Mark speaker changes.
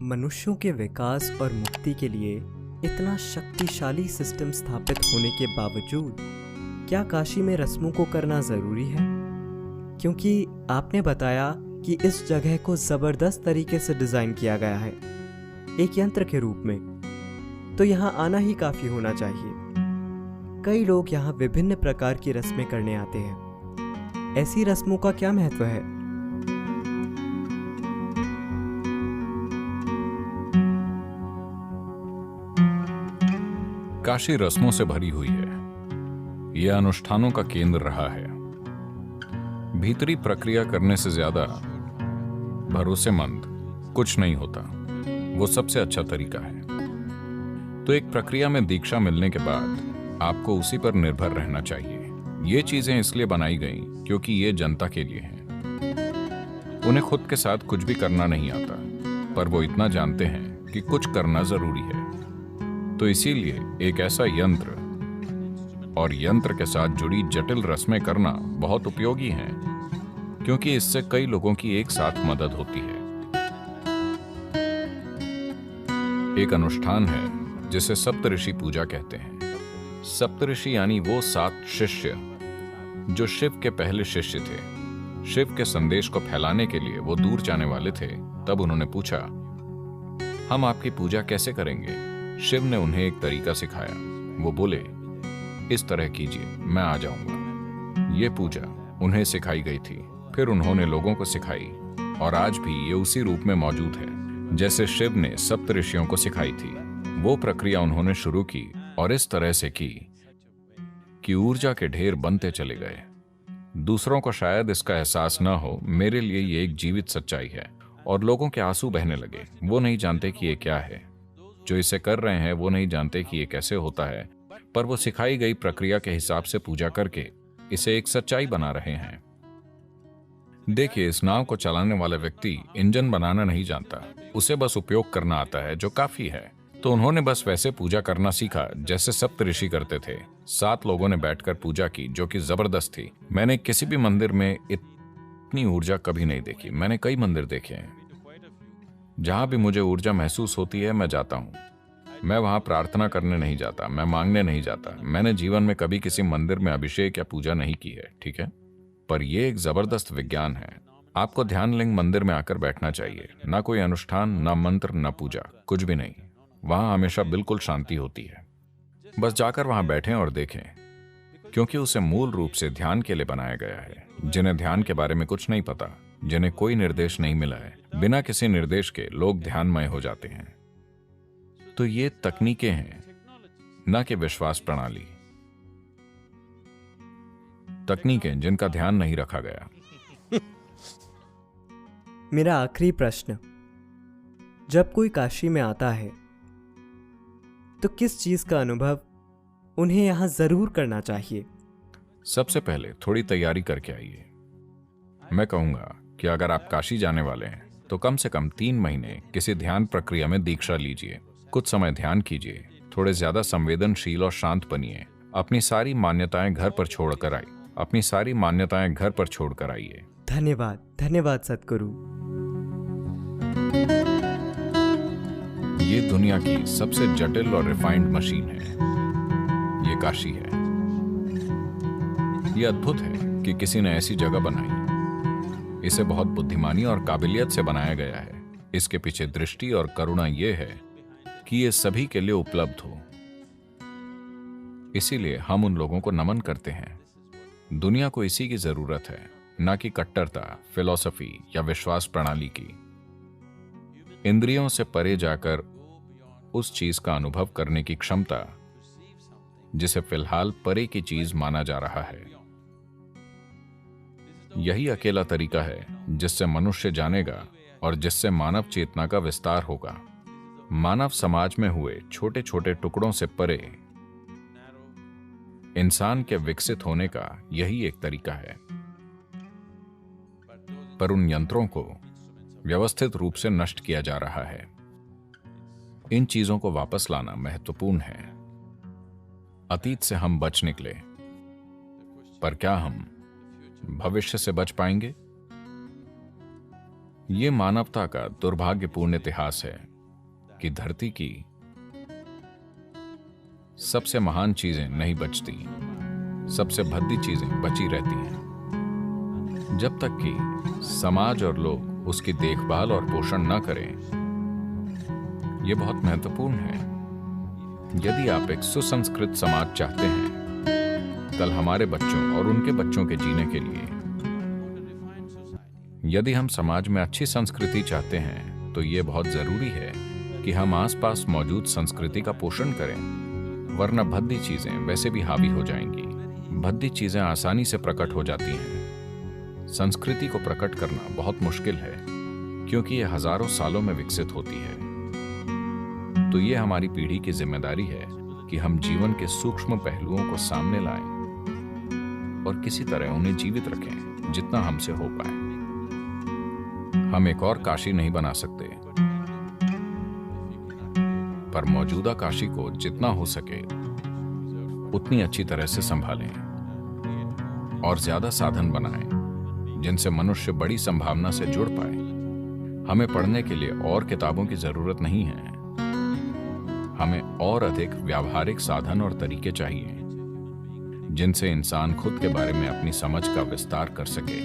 Speaker 1: मनुष्यों के विकास और मुक्ति के लिए इतना शक्तिशाली सिस्टम स्थापित होने के बावजूद क्या काशी में रस्मों को करना ज़रूरी है? क्योंकि आपने बताया कि इस जगह को ज़बरदस्त तरीके से डिज़ाइन किया गया है, एक यंत्र के रूप में, तो यहाँ आना ही काफ़ी होना चाहिए। कई लोग यहाँ विभिन्न प्रकार की रस्में करने आते हैं। ऐसी रस्मों का क्या महत्व है?
Speaker 2: काशी रस्मों से भरी हुई है। यह अनुष्ठानों का केंद्र रहा है। भीतरी प्रक्रिया करने से ज्यादा भरोसेमंद कुछ नहीं होता। वो सबसे अच्छा तरीका है। तो एक प्रक्रिया में दीक्षा मिलने के बाद आपको उसी पर निर्भर रहना चाहिए। ये चीजें इसलिए बनाई गई क्योंकि ये जनता के लिए हैं। उन्हें खुद के साथ कुछ भी करना नहीं आता, पर वो इतना जानते हैं कि कुछ करना जरूरी है। तो इसीलिए एक ऐसा यंत्र और यंत्र के साथ जुड़ी जटिल रस्में करना बहुत उपयोगी है, क्योंकि इससे कई लोगों की एक साथ मदद होती है। एक अनुष्ठान है जिसे सप्तऋषि पूजा कहते हैं। सप्तऋषि यानी वो 7 शिष्य जो शिव के पहले शिष्य थे। शिव के संदेश को फैलाने के लिए वो दूर जाने वाले थे। तब उन्होंने पूछा, हम आपकी पूजा कैसे करेंगे? शिव ने उन्हें एक तरीका सिखाया। वो बोले, इस तरह कीजिए, मैं आ जाऊंगा। ये पूजा उन्हें सिखाई गई थी। फिर उन्होंने लोगों को सिखाई और आज भी ये उसी रूप में मौजूद है जैसे शिव ने सप्तऋषियों को सिखाई थी। वो प्रक्रिया उन्होंने शुरू की और इस तरह से की कि ऊर्जा के ढेर बनते चले गए। दूसरों को शायद इसका एहसास न हो, मेरे लिए ये एक जीवित सच्चाई है। और लोगों के आंसू बहने लगे। वो नहीं जानते कि ये क्या है। जो इसे कर रहे हैं वो नहीं जानते कि ये कैसे होता है, पर वो सिखाई गई प्रक्रिया के हिसाब से पूजा करके इसे एक सच्चाई बना रहे हैं। देखिए, इस नाव को चलाने वाला व्यक्ति इंजन बनाना नहीं जानता, उसे बस उपयोग करना आता है, जो काफी है। तो उन्होंने बस वैसे पूजा करना सीखा जैसे सप्तऋषि करते थे। 7 लोगों ने बैठकर पूजा की, जो कि जबरदस्त थी। मैंने किसी भी मंदिर में इतनी ऊर्जा कभी नहीं देखी। मैंने कई मंदिर देखे हैं। जहां भी मुझे ऊर्जा महसूस होती है, मैं जाता हूं। मैं वहां प्रार्थना करने नहीं जाता, मैं मांगने नहीं जाता। मैंने जीवन में कभी किसी मंदिर में अभिषेक या पूजा नहीं की है, ठीक है? पर यह एक जबरदस्त विज्ञान है। आपको ध्यान लिंग मंदिर में आकर बैठना चाहिए। ना कोई अनुष्ठान, ना मंत्र, ना पूजा, कुछ भी नहीं। वहां हमेशा बिल्कुल शांति होती है। बस जाकर वहां बैठें और देखें, क्योंकि उसे मूल रूप से ध्यान के लिए बनाया गया है। जिन्हें ध्यान के बारे में कुछ नहीं पता, जिन्हें कोई निर्देश नहीं मिला है, बिना किसी निर्देश के लोग ध्यानमय हो जाते हैं। तो ये तकनीकें हैं, न कि विश्वास प्रणाली। तकनीकें जिनका ध्यान नहीं रखा गया।
Speaker 1: मेरा आखिरी प्रश्न, जब कोई काशी में आता है तो किस चीज का अनुभव उन्हें यहां जरूर करना चाहिए?
Speaker 2: सबसे पहले थोड़ी तैयारी करके आइए। मैं कहूंगा कि अगर आप काशी जाने वाले हैं तो कम से कम 3 mहीने किसी ध्यान प्रक्रिया में दीक्षा लीजिए। कुछ समय ध्यान कीजिए, थोड़े ज्यादा संवेदनशील और शांत बनिए। अपनी सारी मान्यताएं घर पर छोड़कर आइए। अपनी सारी मान्यताएं घर पर छोड़कर आइए।
Speaker 1: धन्यवाद, धन्यवाद सद्गुरु।
Speaker 2: ये दुनिया की सबसे जटिल और रिफाइंड मशीन है। ये काशी है। ये अद्भुत है कि किसी ने ऐसी जगह बनाई। इसे बहुत बुद्धिमानी और काबिलियत से बनाया गया है। इसके पीछे दृष्टि और करुणा ये है कि ये सभी के लिए उपलब्ध हो। इसीलिए हम उन लोगों को नमन करते हैं। दुनिया को इसी की जरूरत है, ना कि कट्टरता, फिलॉसफी या विश्वास प्रणाली की। इंद्रियों से परे जाकर उस चीज का अनुभव करने की क्षमता, जिसे फिलहाल परे की चीज माना जा रहा है। यही अकेला तरीका है जिससे मनुष्य जानेगा और जिससे मानव चेतना का विस्तार होगा। मानव समाज में हुए छोटे छोटे टुकड़ों से परे इंसान के विकसित होने का यही एक तरीका है। पर उन यंत्रों को व्यवस्थित रूप से नष्ट किया जा रहा है। इन चीजों को वापस लाना महत्वपूर्ण है। अतीत से हम बच निकले, पर क्या हम भविष्य से बच पाएंगे? ये मानवता का दुर्भाग्यपूर्ण इतिहास है कि धरती की सबसे महान चीजें नहीं बचती, सबसे भद्दी चीजें बची रहती हैं। जब तक कि समाज और लोग उसकी देखभाल और पोषण न करें। यह बहुत महत्वपूर्ण है। यदि आप एक सुसंस्कृत समाज चाहते हैं कल हमारे बच्चों और उनके बच्चों के जीने के लिए, यदि हम समाज में अच्छी संस्कृति चाहते हैं तो यह बहुत जरूरी है कि हम आसपास मौजूद संस्कृति का पोषण करें, वरना भद्दी चीजें वैसे भी हावी हो जाएंगी। भद्दी चीजें आसानी से प्रकट हो जाती हैं। संस्कृति को प्रकट करना बहुत मुश्किल है क्योंकि यह हजारों सालों में विकसित होती है। तो यह हमारी पीढ़ी की जिम्मेदारी है कि हम जीवन के सूक्ष्म पहलुओं को सामने लाएं और किसी तरह उन्हें जीवित रखें जितना हमसे हो पाए। हम एक और काशी नहीं बना सकते, पर मौजूदा काशी को जितना हो सके उतनी अच्छी तरह से संभालें और ज्यादा साधन बनाएं जिनसे मनुष्य बड़ी संभावना से जुड़ पाए। हमें पढ़ने के लिए और किताबों की जरूरत नहीं है, हमें और अधिक व्यावहारिक साधन और तरीके चाहिए जिनसे इंसान खुद के बारे में अपनी समझ का विस्तार कर सके।